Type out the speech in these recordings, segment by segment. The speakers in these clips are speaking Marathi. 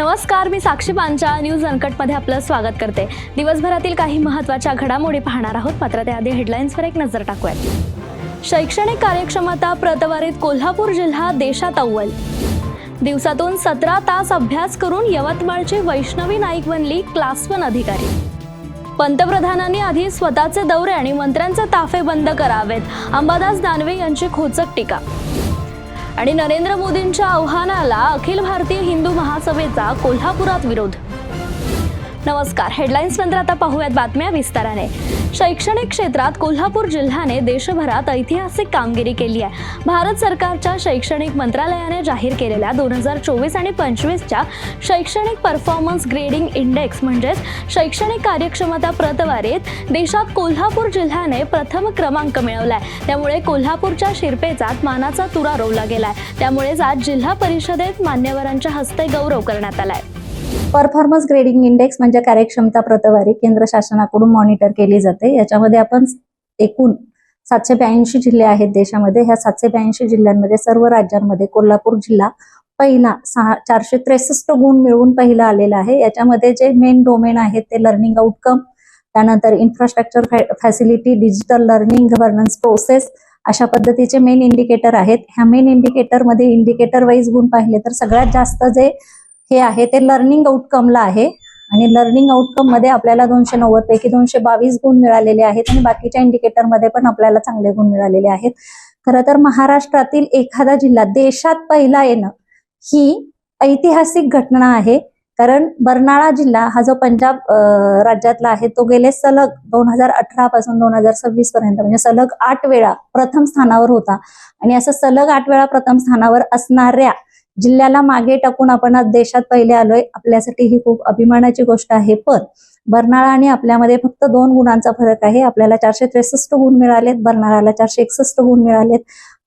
नमस्कार, मी साक्षी पांचा न्यूज अनकटमध्ये आपलं स्वागत करते। दिवसभरातील काही महत्त्वाच्या घडामोडी पाहणार आहोत, मात्र त्याआधी हेडलाईन्सवर एक नजर टाकूयात। शैक्षणिक कार्यक्षमता प्रतवारीत कोल्हापूर जिल्हा देशात अव्वल। दिवसातून 17 तास अभ्यास करून यवतमाळची वैष्णवी नाईक बनली क्लास 1 अधिकारी। पंतप्रधानांनी आधी स्वतःचे दौरे आणि मंत्र्यांचे ताफे बंद करावेत, अंबादास दानवे यांची खोचक टीका। आणि नरेंद्र मोदींच्या आव्हानाला अखिल भारतीय हिंदू महासभेचा कोल्हापुरात विरोध। नमस्कार, हेडलाईन्स नंतर आता पाहूयात बातम्या विस्ताराने। शैक्षणिक क्षेत्रात कोल्हापूर जिल्ह्याने देशभरात ऐतिहासिक कामगिरी केली आहे। भारत सरकारच्या शैक्षणिक मंत्रालयाने जाहीर केलेल्या 2024 आणि 25च्या शैक्षणिक परफॉर्मन्स ग्रेडिंग इंडेक्स म्हणजेच शैक्षणिक कार्यक्षमता प्रतवारीत देशात कोल्हापूर जिल्ह्याने प्रथम क्रमांक मिळवलाय। त्यामुळे कोल्हापूरच्या शिरपेचात मानाचा तुरा रोवला गेलाय। त्यामुळेच आज जिल्हा परिषदेत मान्यवरांच्या हस्ते गौरव करण्यात आलाय। परफॉर्मन्स ग्रेडिंग इंडेक्स म्हणजे कार्यक्षमता प्रतवारी केंद्र शासनाकडून मॉनिटर केली जाते। याच्यामध्ये आपण एकूण 782 जिल्हे आहेत देशामध्ये। ह्या 782 जिल्ह्यांमध्ये सर्व राज्यांमध्ये कोल्हापूर जिल्हा पहिला 463 गुण मिळवून पहिला आलेला आहे। याच्यामध्ये जे मेन डोमेन आहेत ते लर्निंग आउटकम, त्यानंतर infrastructure facility, digital learning, governance process अशा पद्धतीचे मेन इंडिकेटर आहेत। ह्या मेन इंडिकेटर मध्ये इंडिकेटर वाईज गुण पाहिले तर सगळ्यात जास्त जे हे आहे ते लर्निंग आउटकमला आहे आणि लर्निंग आउटकम मध्ये आपल्याला 290 पैकी 222 गुण मिळालेले आहेत आणि बाकीच्या इंडिकेटर मध्ये पण आपल्याला चांगले गुण मिळालेले आहेत। खरं तर महाराष्ट्रातील एखादा जिल्हा देशात पहिला येणं ही ऐतिहासिक घटना आहे, कारण बर्नाळा जिल्हा हा जो पंजाब राज्यातला आहे तो गेले सलग 2018 पासून 2026 पर्यंत म्हणजे सलग 8 वेळा प्रथम स्थानावर होता आणि असं सलग 8 वेळा प्रथम स्थानावर असणाऱ्या जिल्ह्याला मागे टाकून आपण आज देशात पहिले आलोय। आपल्यासाठी ही खूप अभिमानाची गोष्ट आहे। पण बर्नाळा आणि आपल्यामध्ये फक्त 2 गुणांचा फरक आहे। आपल्याला 463 गुण मिळालेत, बर्नाळाला 461 गुण मिळालेत।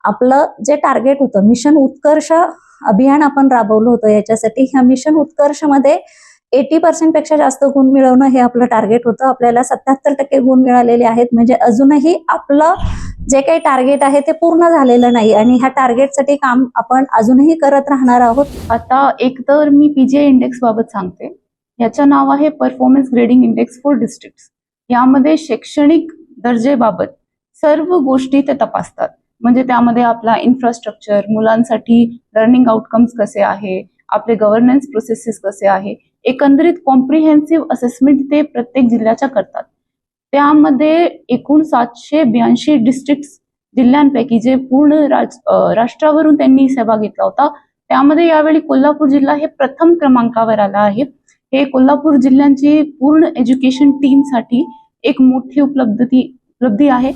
आपलं जे टार्गेट होतं मिशन उत्कर्ष अभियान आपण राबवलं होतं, याच्यासाठी ह्या मिशन उत्कर्ष मध्ये 80% पेक्षा जास्त गुण मिळवणं हे आपलं टार्गेट होतं। आपल्याला 77% गुण मिळालेले आहेत, म्हणजे अजूनही आपलं जे काही टार्गेट आहे ते पूर्ण झालेलं नाही आणि ह्या टार्गेटसाठी काम आपण अजूनही करत राहणार आहोत। आता एक तर मी पीजीआय इंडेक्स बाबत सांगते। याचं नाव आहे performance grading index for districts. यामध्ये शैक्षणिक दर्जेबाबत सर्व गोष्टी ते तपासतात, म्हणजे त्यामध्ये आपला इन्फ्रास्ट्रक्चर, मुलांसाठी लर्निंग आउटकम्स कसे आहे, आपले गव्हर्नन्स प्रोसेसेस कसे आहे, एकंदरीत कॉम्प्रिहेन्सिव्ह असेसमेंट ते प्रत्येक जिल्ह्याच्या करतात। त्यामध्ये एकूण 782 डिस्ट्रिक्ट जिल्ह्यांपैकी जे पूर्ण राष्ट्रावरून त्यांनी सहभाग घेतला होता, त्यामध्ये यावेळी कोल्हापूर जिल्हा हे प्रथम क्रमांकावर आला आहे। हे कोल्हापूर जिल्ह्यांची पूर्ण एज्युकेशन टीमसाठी एक मोठी उपलब्धी आहे।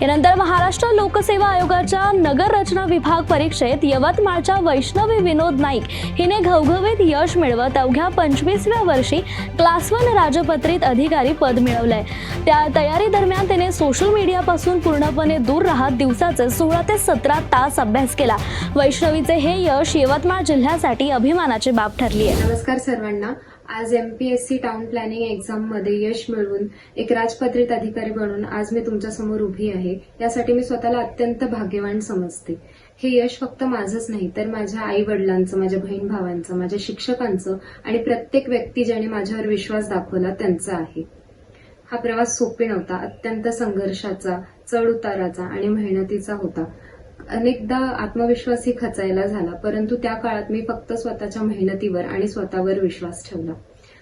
यानंतर महाराष्ट्र लोकसेवा आयोगाच्या नगर रचना विभाग परीक्षेत यवतमाळच्या वैष्णवी विनोद नाईक हिने घवघवीत यश मिळवत अवघ्या 25व्या वर्षी क्लास 1 राजपत्रित अधिकारी पद मिळवलंय। त्या तयारी दरम्यान तिने सोशल मीडियापासून पूर्णपणे दूर राहत दिवसाचे 16 ते 17 तास अभ्यास केला। वैष्णवीचे हे यश यवतमाळ जिल्ह्यासाठी अभिमानाची बाब ठरली आहे। नमस्कार सर्वांना। आज MPSC टाउन प्लॅनिंग एक्झाम मध्ये यश मिळवून एक राजपत्रित अधिकारी बनून आज मी तुमच्या समोर उभी आहे। यासाठी मी स्वतःला अत्यंत भाग्यवान समजते। हे यश फक्त माझंच नाही तर माझ्या आई वडिलांचं, माझ्या बहीण भावांचं, माझ्या शिक्षकांचं आणि प्रत्येक व्यक्ती ज्याने माझ्यावर विश्वास दाखवला त्यांचा आहे। हा प्रवास सोपे नव्हता, अत्यंत संघर्षाचा, चढ उताराचा आणि मेहनतीचा होता। अनेकदा आत्मविश्वासही खचायला झाला, परंतु त्या काळात मी फक्त स्वतःच्या मेहनतीवर आणि स्वतःवर विश्वास ठेवला।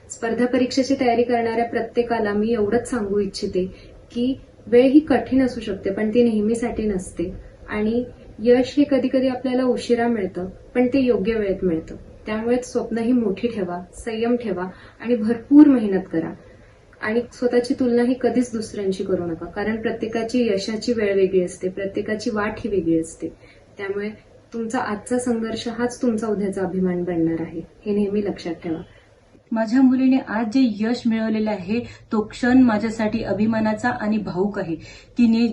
स्पर्धा परीक्षेची तयारी करणाऱ्या प्रत्येकाला मी एवढंच सांगू इच्छिते की वेळ ही कठीण असू शकते, पण ती नेहमीसाठी नसते आणि यश हे कधी कधी आपल्याला उशिरा मिळतं, पण ते योग्य वेळेत मिळतं। त्यामुळे स्वप्नही मोठी ठेवा, संयम ठेवा आणि भरपूर मेहनत करा आणि स्वतःची तुलना ही कधीच दुसऱ्यांची करू नका, कारण प्रत्येकाची यशाची वेळ वेगळी असते, प्रत्येकाची वाट ही वेगळी असते। त्यामुळे तुमचा आजचा संघर्ष हाच तुमचा उद्याचा अभिमान बनणार आहे, हे नेहमी लक्षात ठेवा। माझ्या मुलीने आज जे यश मिळवलेले आहे तो क्षण माझ्यासाठी अभिमानाचा आणि भावुक आहे। तिने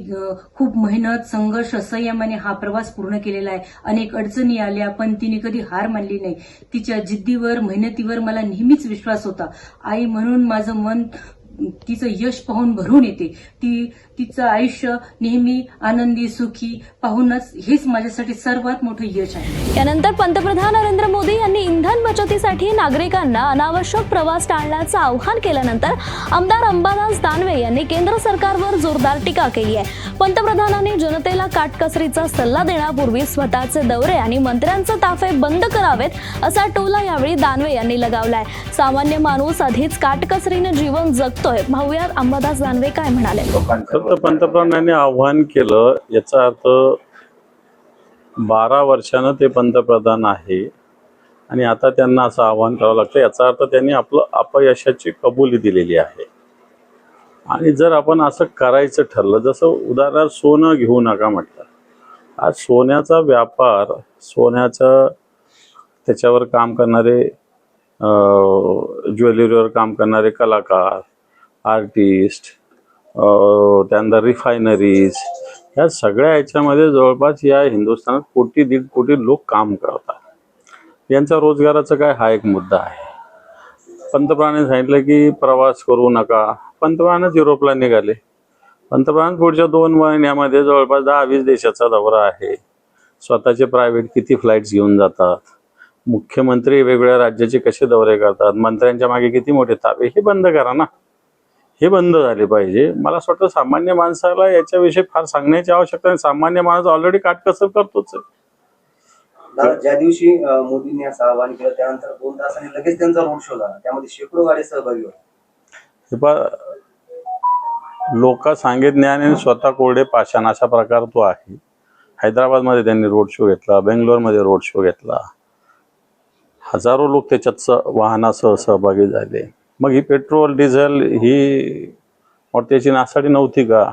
खूप मेहनत, संघर्ष, संयमाने हा प्रवास पूर्ण केलेला आहे। अनेक अडचणी आल्या पण तिने कधी हार मानली नाही। तिच्या जिद्दीवर, मेहनतीवर मला नेहमीच विश्वास होता। आई म्हणून माझं मन तिचं यश पाहून भरून येते. तिचं आयुष्य नेहमी आनंदी सुखी पाहूनच हेच माझ्यासाठी सर्वात मोठं यश आहे. यानंतर पंतप्रधान नरेंद्र मोदी यांनी इंधन बचतीसाठी नागरिकांना अनावश्यक प्रवास टाळण्याचं आवाहन केल्यानंतर आमदार अंबादास दानवे यांनी केंद्र सरकारवर जोरदार टीका केली आहे. पंतप्रधानांनी जनतेला काटकसरीचा सल्ला देण्यापूर्वी स्वतःचे दौरे आणि मंत्र्यांचे ताफे बंद करावेत असा टोला यावेळी दानवे यांनी लगावलाय. सामान्य माणूस आधीच काटकसरीने जीवन जगतोय. पाहूयात अंबादास दानवे काय म्हणाले. पंतप्रधानांनी आव्हान केलं याचा अर्थ 12 वर्षानं ते पंतप्रधान आहे आणि आता त्यांना असं आव्हान करावं लागतं. याचा अर्थ त्यांनी आपलं अपयशाची कबुली दिलेली आहे. आणि जर आपण असं करायचं ठरलं, जसं उदाहरणार्थ सोनं घेऊ नका म्हटलं, आज सोन्याचा व्यापार, सोन्याचं त्याच्यावर काम करणारे ज्वेलरीवर काम करणारे कलाकार, आर्टिस्ट, त्यानंतर रिफायनरीज, ह्या सगळ्या याच्यामध्ये जवळपास या हिंदुस्थानात 1.5 कोटी लोक काम करतात. यांचा रोजगाराचा काय हा एक मुद्दा आहे. पंतप्रधानांनी सांगितलं की प्रवास करू नका. पंतप्रधानच युरोपला निघाले. पंतप्रधान पुढच्या 2 महिन्यामध्ये जवळपास 10-20 देशाचा दौरा आहे. स्वतःचे प्रायव्हेट किती फ्लाईट्स घेऊन जातात. मुख्यमंत्री वेगवेगळ्या राज्याचे कसे दौरे करतात. मंत्र्यांच्या मागे किती मोठे ताबे. हे बंद करा ना. हे बंद झाले पाहिजे. मला असं वाटतं सामान्य माणसाला याच्याविषयी फार सांगण्याची आवश्यकता नाही. सामान्य माणूस ऑलरेडी काटकसर करतोच आहे. ज्या दिवशी मोदींनी असं आवाहन केलं त्यानंतर 2 तासांनी लगेच त्यांचा रोड शो झाला. त्यामध्ये शेकडो गाडी सहभागी होते. लोक सांगे ज्ञान आणि स्वतः कोरडे पाषाण अशा प्रकार तो आहे. हैदराबादमध्ये त्यांनी रोड शो घेतला, बेंगलोरमध्ये रोड शो घेतला. हजारो लोक त्याच्यात वाहनासह सहभागी झाले. मग ही पेट्रोल डिझेल ही त्याची नासाडी नव्हती का?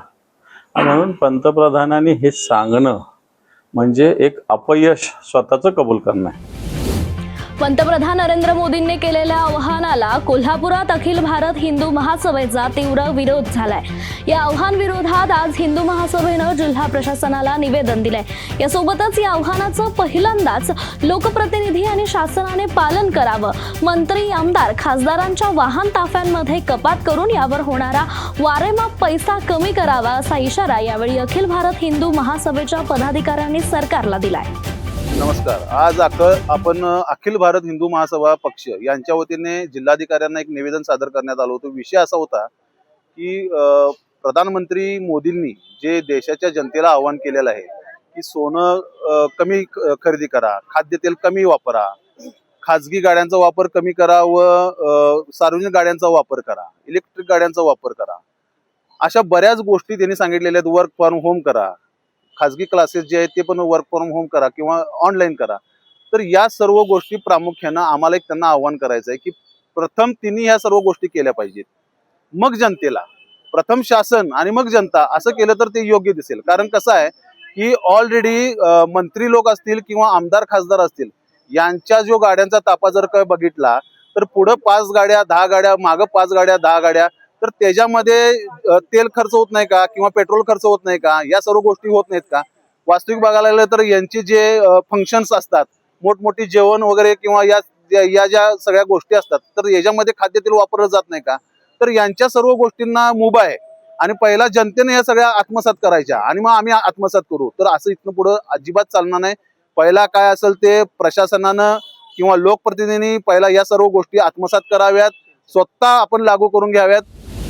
म्हणून पंतप्रधानांनी हे सांगणं म्हणजे एक अपयश स्वतःचं कबूल करणं आहे. पंतप्रधान नरेंद्र मोदींनी केलेल्या आवाहनाला कोल्हापुरात अखिल भारत हिंदू महासभेचा तीव्र विरोध झालाय. या आव्हान विरोधात आज हिंदू महासभेनं जिल्हा प्रशासनाला निवेदन दिलंय. यासोबतच या आव्हानाचं पहिल्यांदाच लोकप्रतिनिधी आणि शासनाने पालन करावं. मंत्री, आमदार, खासदारांच्या वाहन ताफ्यांमध्ये कपात करून यावर होणारा वारेमाप पैसा कमी करावा असा इशारा यावेळी अखिल भारत हिंदू महासभेच्या पदाधिकाऱ्यांनी सरकारला दिलाय. नमस्कार. आज आपण अखिल भारत हिंदू महासभा पक्ष यांच्या वतीने जिल्हाधिकाऱ्यांना एक निवेदन सादर करण्यात आलं होतं. विषय असा होता की प्रधानमंत्री मोदींनी जे देशाच्या जनतेला आवाहन केलेलं आहे की सोनं कमी खरेदी करा, खाद्यतेल कमी वापरा, खाजगी गाड्यांचा वापर कमी करा व सार्वजनिक गाड्यांचा वापर करा, इलेक्ट्रिक गाड्यांचा वापर करा, अशा बऱ्याच गोष्टी त्यांनी सांगितलेल्या आहेत. वर्क फ्रॉम होम करा, खाजगी क्लासेस जे आहेत ते पण वर्क फ्रॉम होम करा किंवा ऑनलाईन करा. तर या सर्व गोष्टी प्रामुख्यानं आम्हाला एक त्यांना आव्हान करायचं आहे की प्रथम तिन्ही ह्या सर्व गोष्टी केल्या पाहिजेत. मग जनतेला, प्रथम शासन आणि मग जनता असं केलं तर ते योग्य दिसेल. कारण कसं आहे की ऑलरेडी मंत्री लोक असतील किंवा आमदार खासदार असतील यांच्या जो गाड्यांचा ताफा जर काय बघितला तर पुढं 5 गाड्या 10 गाड्या, मागं 5 गाड्या 10 गाड्या, तर त्याच्यामध्ये तेल खर्च होत नाही का किंवा पेट्रोल खर्च होत नाही का? या सर्व गोष्टी होत नाहीत का? वास्तविक बघायला लागलं तर यांचे जे फंक्शन्स असतात, मोठमोठी जेवण वगैरे किंवा या ज्या सगळ्या गोष्टी असतात तर याच्यामध्ये खाद्यतेल वापरलं जात नाही का? तर यांच्या सर्व गोष्टींना मुभा आहे आणि पहिला जनतेने या सगळ्या आत्मसात करायच्या आणि मग आम्ही आत्मसात करू. तर असं इथनं पुढं अजिबात चालणार नाही. पहिला काय असेल ते प्रशासनानं किंवा लोकप्रतिनिधींनी पहिला या सर्व गोष्टी आत्मसात कराव्यात, स्वतः आपण लागू करून घ्याव्यात.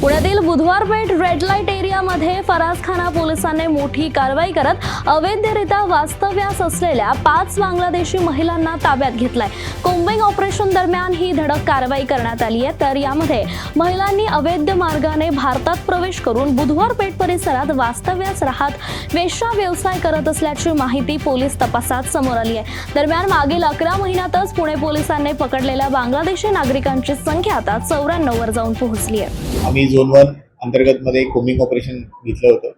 पुण्यातील बुधवार पेठ रेड लाईट एरियामध्ये फरासखाना पोलिसांनी मोठी कारवाई करत अवैधरित्या वास्तव्यास असलेल्या 5 बांगलादेशी महिलांना ताब्यात घेतलाय. कोम्बिंग ऑपरेशन दरम्यान ही धडक कारवाई करण्यात आली आहे. तर यामध्ये महिलांनी अवैध मार्गाने भारतात प्रवेश करून बुधवार पेठ परिसरात वास्तव्यास राहत वेश्या व्यवसाय करत असल्याची माहिती पोलीस तपासात समोर आली आहे. दरम्यान मागील 11 महिन्यातच पुणे पोलिसांनी पकडलेल्या बांगलादेशी नागरिकांची संख्या आता 94 वर जाऊन पोहोचली आहे. आम्ही झोन 1 अंतर्गत मध्ये कोम्बिंग ऑपरेशन घेतलं होतं.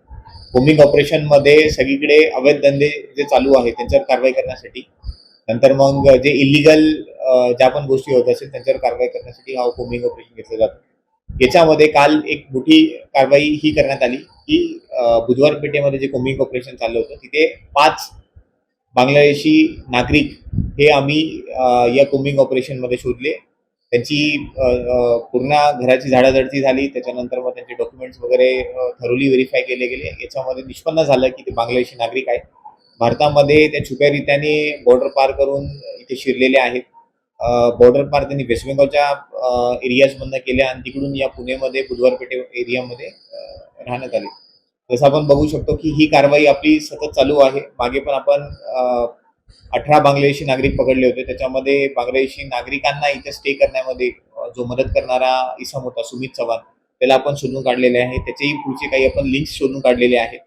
कोम्बिंग ऑपरेशन मध्ये सगळीकडे अवैध धंदे जे चालू आहेत त्यांच्यावर कारवाई करण्यासाठी, नंतर मग जे इलिगल ज्या पण गोष्टी होत असेल त्यांच्यावर कारवाई करण्यासाठी हा कोम्बिंग ऑपरेशन घेतलं जातं. याच्यामध्ये काल एक मोठी कारवाई ही करण्यात आली की बुधवार पेठेमध्ये जे कोम्बिंग ऑपरेशन चाललं होतं तिथे 5 बांगलादेशी नागरिक हे आम्ही या कोम्बिंग ऑपरेशन मध्ये शोधले. त्यांची पूर्ण घराची झाडाझडती झाली. त्याच्यानंतर मग त्यांचे डॉक्युमेंट्स वगैरे थरोली व्हेरीफाय केले गेले. याच्यामध्ये निष्पन्न झालं की ते बांगलादेशी नागरिक आहेत. भारतामध्ये त्या छुप्या रीत्याने बॉर्डर पार करून इथे शिरलेले आहेत. बॉर्डर पार त्यांनी वेस्ट बेंगॉलच्या एरियाजमधनं केल्या आणि तिकडून या पुणेमध्ये बुधवारपेठे एरियामध्ये राहण्यात आले. जसं आपण बघू शकतो की ही कारवाई आपली सतत चालू आहे. मागे पण आपण 18 बांगलादेशी नागरिक पकडले होते. त्याच्यामध्ये बांगलादेशी नागरिकांना इथे स्टे करण्यामध्ये जो मदत करणारा इसम होता सुमित चव्हाण, त्याला आपण शोधून काढलेले आहे. त्याचेही पुढचे काही आपण लिंक्स शोधून काढलेले आहेत.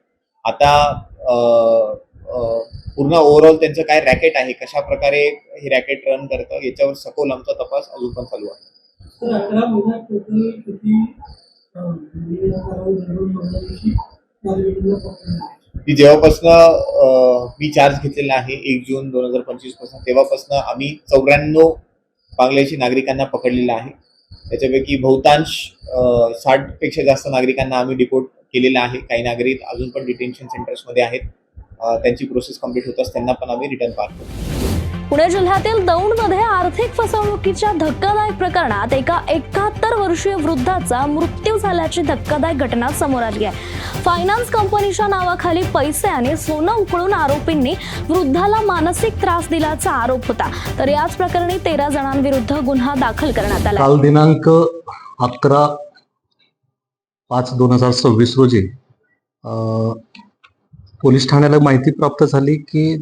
आता पूर्ण ओव्हरऑल त्यांचं काय रॅकेट आहे, कशा प्रकारे हे रॅकेट रन करतं, याच्यावर सखोल आमचा तपास अजून पण चालू आहे. की जेव्हापासनं मी चार्ज घेतलेला आहे 1 जून 2025 पासून, तेव्हापासून आम्ही 94 बांगलादेशी नागरिकांना पकडलेलं आहे. त्याच्यापैकी बहुतांश 60 पेक्षा जास्त नागरिकांना आम्ही डिपोर्ट केलेलं आहे. काही नागरिक अजून पण डिटेन्शन सेंटर्समध्ये आहेत. त्यांची प्रोसेस कंप्लीट होताच त्यांना पण आम्ही रिटर्न पाठवतो. पुणे जिल्ह्यातील दौंडमध्ये आर्थिक फसवणुकीच्या धक्कादायक प्रकरणात एका 71 वर्षीय वृद्धाचा मृत्यू झाल्याची धक्कादायक घटना समोर आली आहे. फायनान्स कंपनीच्या नावाखाली पैसे आणि सोनं उकळून आरोपींनी वृद्धाला मानसिक त्रास दिल्याचा आरोप होता. तर याच प्रकरणी 13 जणांविरुद्ध गुन्हा दाखल करण्यात आला. काल दिनांक 11/5/2026 रोजी पोलीस ठाण्याला माहिती प्राप्त झाली की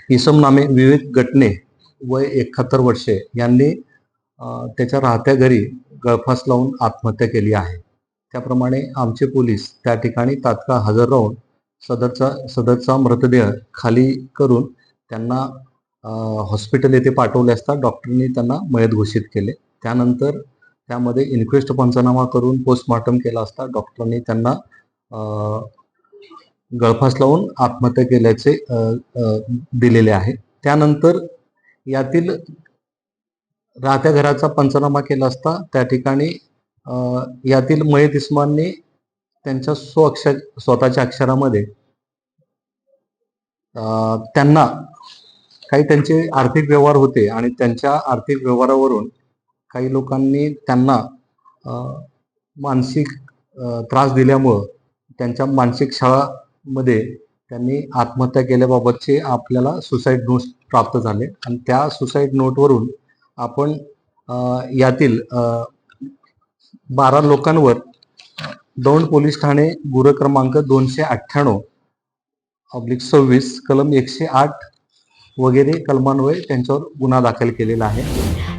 इसम नामे विवेक गटणे वय 71 वर्षे यांनी त्याच्या राहत्या घरी गळफास लावून आत्महत्या केली आहे. त्याप्रमाणे आमचे पोलीस त्या ठिकाणी तात्काळ हजर राहून सदरचा मृतदेह खाली करून त्यांना हॉस्पिटल येथे पाठवले असता डॉक्टरांनी त्यांना मयत घोषित केले. त्यानंतर त्यामध्ये इन्क्वेस्ट पंचनामा करून पोस्टमॉर्टम केला असता डॉक्टरांनी त्यांना गळफास लावून आत्महत्या केल्याचे दिलेले आहे. त्यानंतर यातील राहत्या घराचा पंचनामा केला असता त्या ठिकाणी यातील मयत इस्मांनी त्यांच्या स्वतःच्या अक्षरामध्ये त्यांना काही त्यांचे आर्थिक व्यवहार होते आणि त्यांच्या आर्थिक व्यवहारावरून काही लोकांनी त्यांना मानसिक त्रास दिल्यामुळं त्यांच्या मानसिक छळामध्ये त्यांनी आत्महत्या केल्याबाबतचे आपल्याला सुसाईड नोट्स प्राप्त झाले आणि त्या सुसाईड नोटवरून आपण यातील 12 लोकांवर दौंड पोलीस ठाणे गुन्हा क्रमांक 298/26 कलम 108 वगैरे कलमान्वये त्यांच्यावर गुन्हा दाखल केलेला आहे.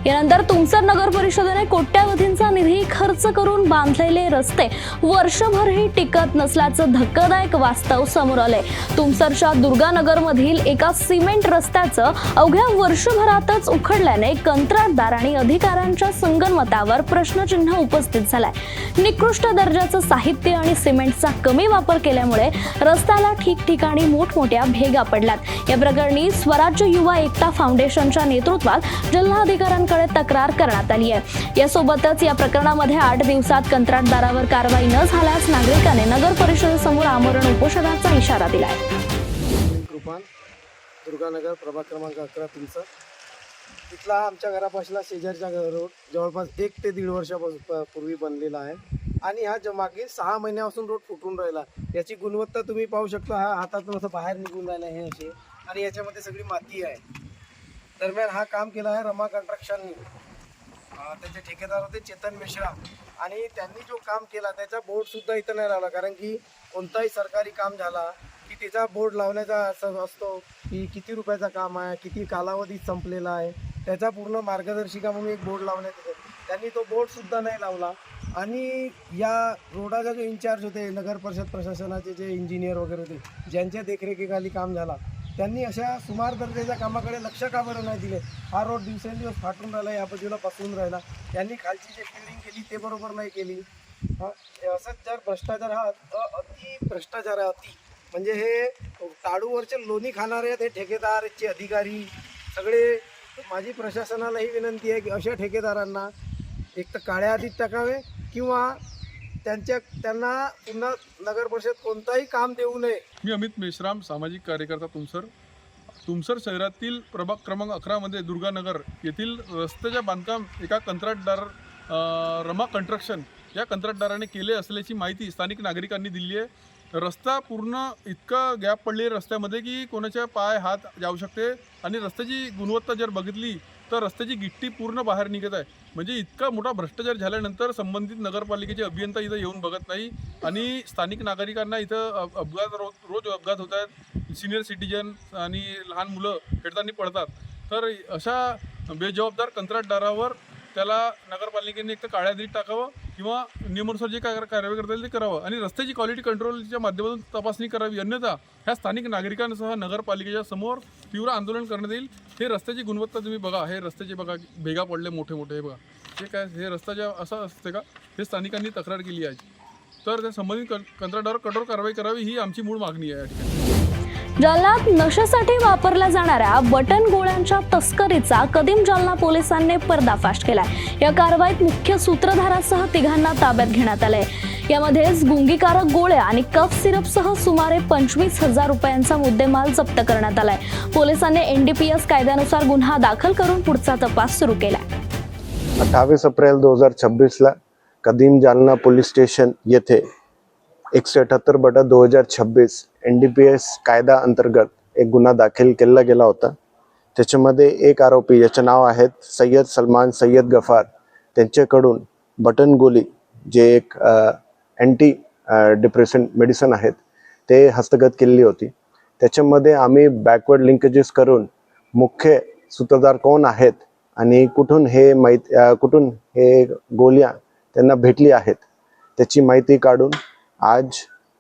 यानंतर तुमसर नगर परिषदेने कोट्यावधींचा निधी खर्च करून बांधलेले रस्ते वर्षभरही टिकत नसल्याचं धक्कादायक वास्तव समोर आलंय. तुमसरच्या दुर्गानगरमधील एका सिमेंट रस्त्याचं अवघ्या वर्षभरातच उखडल्याने कंत्राटदार आणि अधिकाऱ्यांच्या संगनमतावर प्रश्नचिन्ह उपस्थित झालाय. निकृष्ट दर्जाचं साहित्य आणि सिमेंटचा कमी वापर केल्यामुळे रस्त्याला ठिकठिकाणी मोठमोठ्या भेगा पडल्यात. या प्रकरणी स्वराज्य युवा एकता फाउंडेशनच्या नेतृत्वात जिल्हाधिकाऱ्यांकडे तक्रार करण्यात आली आहे. यासोबतच या प्रकरणामध्ये 8 दिवसात कंत्राटदारावर कारवाई न झाल्यास नागरिकांनी नगर परिषदेसमोर आमरण उपोषणाचा इशारा दिलाय. कृपान दुर्गानगर प्रभाग क्रमांक 11 तुमचं तिथला आमच्या घरापासून शेजारच्या रोड जवळपास 1 ते 1.5 वर्षापूर्वी बनलेला आहे आणि हा मागील 6 महिन्यापासून रोड फुटून राहिला. याची गुणवत्ता तुम्ही पाहू शकता. हा हातातून असं बाहेर निघून राहिला हे असे आणि याच्यामध्ये सगळी माती आहे. दरम्यान हा काम केला आहे रमा कंस्ट्रक्शननी. त्याचे ठेकेदार होते चेतन मिश्रा आणि त्यांनी जो काम केला त्याचा बोर्ड सुद्धा इथं नाही लावला. कारण की कोणताही सरकारी काम झाला की त्याचा बोर्ड लावण्याचा असं असतो की किती रुपयाचं काम आहे, किती कालावधीत संपलेला आहे, त्याचा पूर्ण मार्गदर्शिका म्हणून एक बोर्ड लावण्यात येतो. त्यांनी तो बोर्ड सुद्धा नाही लावला आणि या रोडाचा जो इंचार्ज होते नगर परिषद प्रशासनाचे जे इंजिनियर वगैरे होते ज्यांच्या देखरेखीखाली काम झाला त्यांनी अशा सुमार दर्जाच्या कामाकडे लक्ष का बरं नाही दिले. हा रोड दिवसेंदिवस फाटून राहिला, या बाजूला पसरून राहिला. त्यांनी खालची जे क्लिअरिंग केली ते बरोबर नाही केली. असंच जर भ्रष्टाचार हा अति भ्रष्टाचार आहे अति. म्हणजे हे टाळूवरचे लोणी खाणारे आहेत हे ठेकेदारचे अधिकारी सगळे. माझी प्रशासनालाही विनंती आहे की अशा ठेकेदारांना एक तर काळ्या यादीत टाकावे किंवा त्यांना पुन्हा नगर परिषद कोणताही काम देऊ नये. मी अमित मेश्राम, सामाजिक कार्यकर्ता तुमसर. तुमसर शहरातील प्रभाग क्रमांक 11 दुर्गानगर येथील रस्त्याच्या बांधकाम एका कंत्राटदार रमा कन्स्ट्रक्शन या कंत्राटदाराने केले असल्याची माहिती स्थानिक नागरिकांनी दिली आहे। रस्ता पूर्ण इतका गॅप पडले रस्त्यामध्ये की कोणाच्या पाय हात जाऊ शकते आणि रस्त्याची गुणवत्ता जर बघितली तर रस्त्याची गिट्टी पूर्ण बाहेर निघत आहे। म्हणजे इतका मोठा भ्रष्टाचार झाल्यानंतर संबंधित नगरपालिकेचे अभियंता इथं येऊन बघत नाही आणि स्थानिक नागरिकांना इथं अपघात रोज अपघात होत आहेत। सिनियर सिटीजन आणि लहान मुलं खेळताना पडतात। तर अशा बेजबाबदार कंत्राटदारावर त्याला नगरपालिकेने एक तर काळ्या यादीत टाकावं किंवा नियमानुसार जे काय कारवाई करता येईल ते करावं आणि रस्त्याची क्वालिटी कंट्रोलच्या माध्यमातून तपासणी करावी, अन्यथा ह्या स्थानिक नागरिकांसह नगरपालिकेच्या समोर तीव्र आंदोलन करण्यात येईल। हे रस्त्याची गुणवत्ता तुम्ही बघा, हे रस्त्याचे बघा भेगा पडले मोठे मोठे, हे बघा हे काय, हे रस्त्याच्या असं असते का? हे स्थानिकांनी तक्रार केली आहे। तर त्या संबंधित कंत्राटदारावर कठोर कारवाई करावी ही आमची मूळ मागणी आहे या ठिकाणी। जालन्यात नशेसाठी वापरल्या जाणाऱ्या बटन गोळ्यांच्या तस्करीचा कदीम जालना पोलिसांनी पर्दाफाश केलाय। या कारवाईत मुख्य सूत्रधारासह तिघांना ताब्यात घेण्यात आले। यामध्येच गुंगीकारक गोळ्या आणि कफ सिरपसह सुमारे 25,000 रुपयांचा मुद्देमाल जप्त करण्यात आलाय। पोलिसांनी NDPS कायद्यानुसार गुन्हा दाखल करून पुढचा तपास सुरू केलाय। 28 एप्रिल 2026 कदीम जालना पोलीस स्टेशन येथे 178/2026 NDPS कायदा अंतर्गत एक गुन्हा दाखल केला गेला होता। त्याच्यामध्ये एक आरोपी याचे नाव आहेत सय्यद सलमान सय्यद गफार, त्यांच्याकडून बटन गोली जे एक अँटी डिप्रेशन मेडिसिन आहेत ते हस्तगत केलेली होती। त्याच्यामध्ये आम्ही बॅकवर्ड लिंकेजेस करून मुख्य सूत्रधार कोण आहेत आणि कुठून हे गोळ्या त्यांना भेटली आहेत त्याची माहिती काढून आज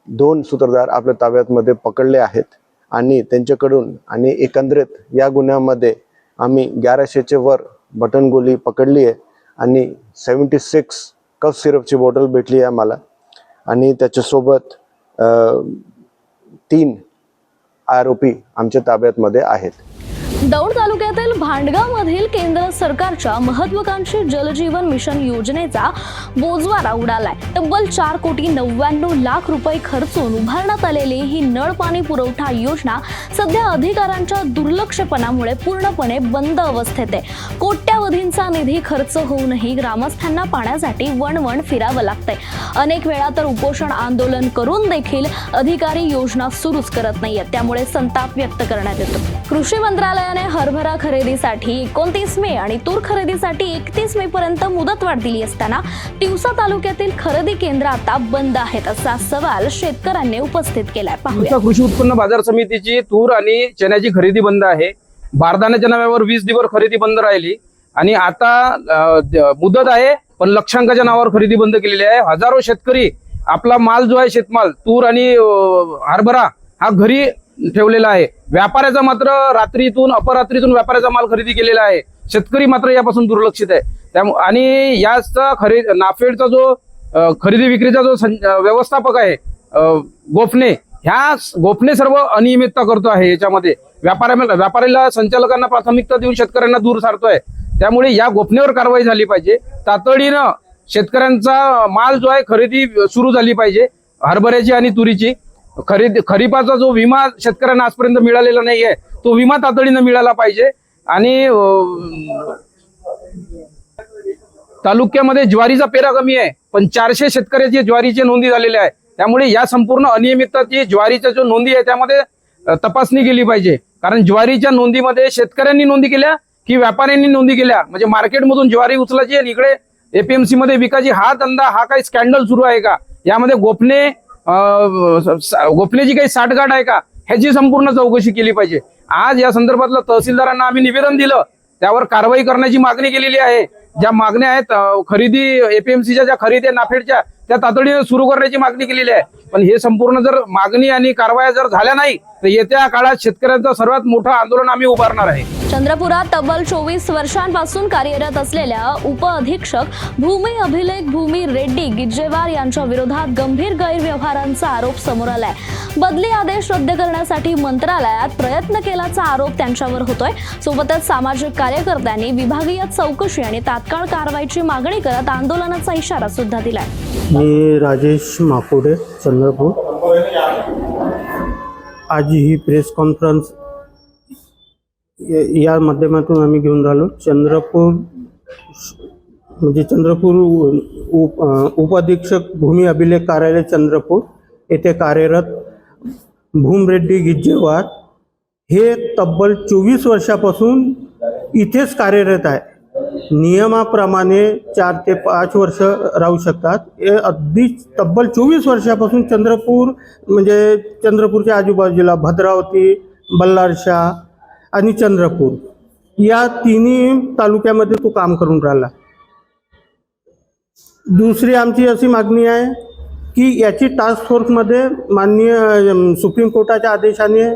2 सूत्रधार आपल्या ताब्यामध्ये पकडले आहेत आणि त्यांच्याकडून आणि एकंदरीत या गुन्ह्यामध्ये आम्ही 1100चे वर बटन गोली पकडली आहे आणि 76 कफ सिरपची बॉटल भेटली आहे आम्हाला आणि त्याच्यासोबत 3 आरोपी आमच्या ताब्यामध्ये आहेत। दौंड तालुक्यातील भांडगावमधील केंद्र सरकारच्या महत्वाकांक्षी जलजीवन मिशन योजनेचा बोजवारा उडालाय। तब्बल 4,99,00,000 रुपये खर्चून उभारण्यात आलेली ही नळ पाणी पुरवठा योजना सध्या अधिकाऱ्यांच्या दुर्लक्षपणामुळे पूर्णपणे बंद अवस्थेत आहे। कोट्यावधींचा निधी खर्च होऊनही ग्रामस्थांना पाण्यासाठी वणवण फिरावं लागतंय। अनेक वेळा तर उपोषण आंदोलन करून देखील अधिकारी योजना सुरूच करत नाहीयेत, त्यामुळे संताप व्यक्त करण्यात येतो। कृषी मंत्रालयाने हरभरा खरेदीसाठी 29 मे आणि तूर खरेदीसाठी 31 मे पर्यंत मुदतवाढ दिली असताना तिवसा तालुक्यातील खरेदी केंद्र आता बंद आहेत असा सवाल शेतकऱ्यांनी उपस्थित केलाय। पाहूया। कृषी उत्पन्न बाजार समितीची तूर आणि चण्याची खरेदी बंद आहे। बारदाण्याच्या नावावर 20 दिवस खरेदी बंद राहिली आणि आता मुदत आहे पण लक्षांकाच्या नावावर खरेदी बंद केलेली आहे। हजारो शेतकरी आपला माल जो आहे शेतमाल तूर आणि हरभरा हा घरी ठेवलेला आहे। व्यापाऱ्याचा मात्र रात्रीतून अपरात्रीतून व्यापाऱ्याचा माल खरेदी केलेला आहे। शेतकरी मात्र यापासून दुर्लक्षित आहे। आणि याचा नाफेडचा जो खरेदी विक्रीचा जो व्यवस्थापक आहे गोफणे सर्व अनियमितता करतो आहे। याच्यामध्ये व्यापाऱ्याला संचालकांना प्राथमिकता देऊन शेतकऱ्यांना दूर सारतोय। त्यामुळे या गोफणेवर कारवाई झाली पाहिजे। तातडीनं शेतकऱ्यांचा माल जो आहे खरेदी सुरू झाली पाहिजे। हरभऱ्याची आणि तुरीची खरीपाचा जो विमा शेतकऱ्यांना आजपर्यंत मिळालेला नाहीये तो विमा तातडीनं मिळाला पाहिजे। आणि तालुक्यामध्ये ज्वारीचा पेरा कमी आहे पण 400 शेतकऱ्याची ज्वारीची नोंदी झालेली आहे। त्यामुळे या संपूर्ण अनियमितताची ज्वारीच्या जो नोंदी आहे त्यामध्ये तपासणी केली पाहिजे। कारण ज्वारीच्या नोंदीमध्ये शेतकऱ्यांनी नोंदी केल्या की व्यापाऱ्यांनी नोंदी केल्या, म्हणजे मार्केटमधून ज्वारी उचलायची आणि इकडे APMC मध्ये विकायची हा धंदा, हा काही स्कॅन्डल सुरू आहे का? यामध्ये गोफणेची काही साठगाठ आहे का ह्याची संपूर्ण चौकशी केली पाहिजे। आज या संदर्भातलं तहसीलदारांना आम्ही निवेदन दिलं, त्यावर कारवाई करण्याची मागणी केलेली आहे। ज्या मागण्या आहेत खरेदी APMCच्या ज्या खरेदी आहे नाफेडच्या त्या तातडीने सुरू करण्याची मागणी केलेली आहे। पण हे संपूर्ण जर मागणी आणि कारवाया जर झाल्या नाही तर येत्या काळात शेतकऱ्यांचं सर्वात मोठं आंदोलन आम्ही उभारणार आहे। चंद्रपुरात तब्बल 24 वर्षांपासून कार्यरत असलेल्या उपअधीक्षक भूमी अभिलेख भूमी रेड्डी गिज्जेवार यांच्या विरोधात गंभीर गैरव्यवहारांचा आरोप समोर आलाय। बदली आदेश रद्द करण्यासाठी मंत्रालयात प्रयत्न केल्याचा आरोप त्यांच्यावर होतोय। सोबतच सामाजिक कार्यकर्त्यांनी विभागीय चौकशी आणि तात्काळ कारवाईची मागणी करत आंदोलनाचा इशारा सुद्धा दिलाय। मी राजेश माकोडे, चंद्रपूर। आज ही प्रेस कॉन्फरन्स या माध्यमातून आम्ही घेऊन राहिलो. चंद्रपूर म्हणजे चंद्रपूर उपाधीक्षक भूमी अभिलेख कार्यालय चंद्रपूर येथे कार्यरत भूमरेड्डी गिज्जेवार हे तब्बल 24 वर्षापासून इथेच कार्यरत आहे. नियमाप्रमाणे 4 ते 5 वर्ष राहू शकतात. हे अगदी तब्बल 24 वर्षापासून चंद्रपूर म्हणजे चंद्रपूरच्या आजूबाजूला भद्रावती, बल्लारशा आणि चंद्रपूर या तिन्ही तालुक्यामध्ये तो काम करून राहिला. दुसरी आमची अशी मागणी आहे की याची टास्क फोर्समध्ये माननीय सुप्रीम कोर्टाच्या आदेशाने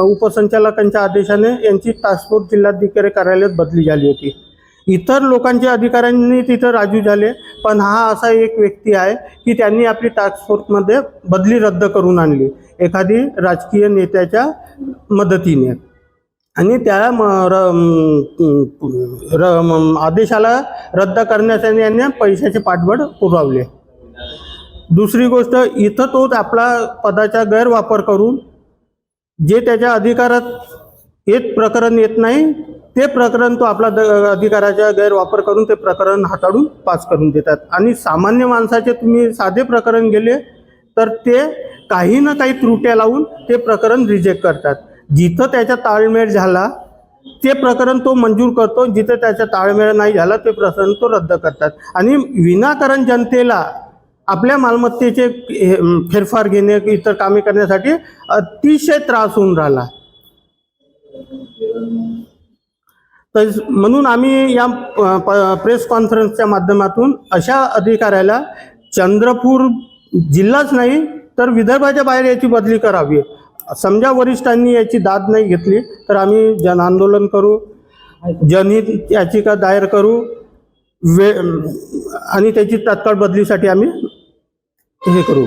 उपसंचालकांच्या आदेशाने यांची टास्क फोर्स जिल्हाधिकारी कार्यालयात बदली झाली होती. इतर लोकांच्या अधिकाऱ्यांनी तिथं राजू झाले, पण हा असा एक व्यक्ती आहे की त्यांनी आपली टास्क फोर्समध्ये बदली रद्द करून आणली एखादी राजकीय नेत्याच्या मदतीने, आणि त्या आदेशाला रद्द करण्यासाठी यांनी पैशाचे पाठबळ पुरवले. दुसरी गोष्ट, इथं तो आपला पदाचा गैरवापर करून जे त्याच्या अधिकारात एक प्रकरण येत नाही ते प्रकरण तो आपला अधिकाराचा गैरवापर करून ते प्रकरण हाताळून पास करून देतात. आणि सामान्य माणसाचे तुम्ही साधे प्रकरण गेले तर ते काही ना काही त्रुट्या लावून ते प्रकरण रिजेक्ट करतात. जिथं त्याचा ताळमेळ झाला ते प्रकरण तो मंजूर करतो, जिथे त्याचा ताळमेळ नाही झाला ते प्रकरण तो रद्द करतात. आणि विनाकारण जनतेला आपल्या मालमत्तेचे फेरफार घेणे, इतर कामे करण्यासाठी अतिशय त्रास होऊन राहिला. तर म्हणून आम्ही या प्रेस कॉन्फरन्सच्या माध्यमातून अशा अधिकाऱ्याला चंद्रपूर जिल्हाच नाही तर विदर्भाच्या बाहेर याची बदली करावी. समजा वरिष्ठांनी याची दाद नाही घेतली तर आम्ही जन आंदोलन करू, जनहित याचिका दायर करू आणि त्याची तात्काळ बदलीसाठी आम्ही हे करू.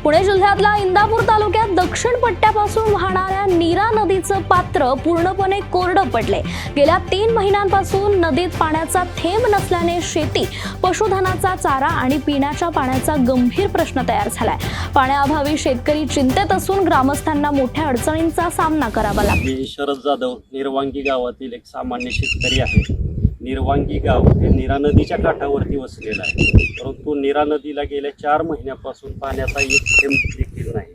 पुणे जिल्ह्यातल्या इंदापूर तालुक्यात दक्षिण पट्ट्यापासून वाहणाऱ्या नीरा नदीचं पात्र पूर्णपणे कोरडं पडले. गेल्या 3 महिन्यांपासून नदीत पाण्याचा थेंब नसल्याने शेती, पशुधनाचा चारा आणि पिण्याच्या पाण्याचा गंभीर प्रश्न तयार झालाय. पाण्याअभावी शेतकरी चिंतेत असून ग्रामस्थांना मोठ्या अडचणींचा सामना करावा लागतो. मी शरद जाधव निर्वांगी गावातील एक सामान्य शेतकरी आहे. निर्वांगी गाव हे नीरा नदीच्या काठावरती वसलेलं आहे, परंतु नीरा नदीला गेल्या 4 महिन्यापासून पाण्याचा एक थेंब देखील नाही.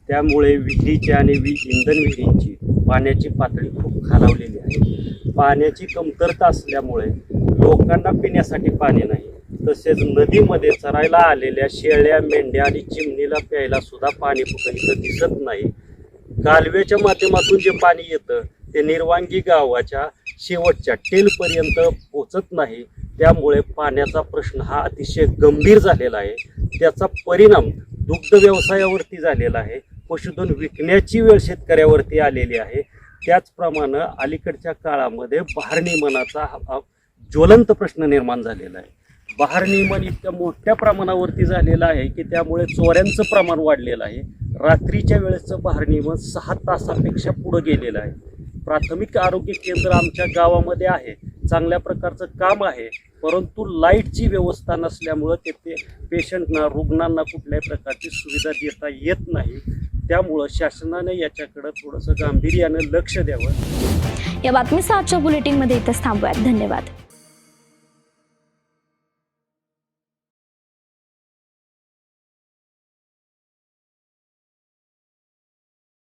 त्यामुळे विहिरीची आणि इंधन विहिरींची पाण्याची पातळी खूप खालावलेली आहे. पाण्याची कमतरता असल्यामुळे लोकांना पिण्यासाठी पाणी नाही, तसेच नदीमध्ये चरायला आलेल्या शेळ्या, मेंढ्या आणि चिमणीला प्यायला सुद्धा पाणी कुठं इथं दिसत नाही. कालव्याच्या माध्यमातून जे पाणी येतं ते निर्वांगी गावाच्या शेवटच्या टेलपर्यंत पोचत नाही. त्यामुळे पाण्याचा प्रश्न हा अतिशय गंभीर झालेला आहे. त्याचा परिणाम दुग्ध व्यवसायावरती झालेला आहे. पशुधन विकण्याची वेळ शेतकऱ्यावरती आलेली आहे. त्याचप्रमाणे अलीकडच्या काळामध्ये भारनियमनाचा हा ज्वलंत प्रश्न निर्माण झालेला आहे. भारनियमन इतक्या मोठ्या प्रमाणावरती झालेलं आहे की त्यामुळे चोऱ्यांचं प्रमाण वाढलेलं आहे. रात्रीच्या वेळेचं भारनियमन 6 तासापेक्षा पुढं गेलेलं आहे. प्राथमिक आरोग्य केंद्र आमच्या गावामध्ये आहे, चांगल्या प्रकारचं काम आहे, परंतु लाईटची व्यवस्था नसल्यामुळं तेथे पेशंटना, रुग्णांना कुठल्याही प्रकारची सुविधा देता येत नाही. त्यामुळं शासनाने याच्याकडे थोडंसं गांभीर्यानं लक्ष द्यावं. या बातमीसह आजच्या बुलेटिनमध्ये इथेच थांबूयात. धन्यवाद.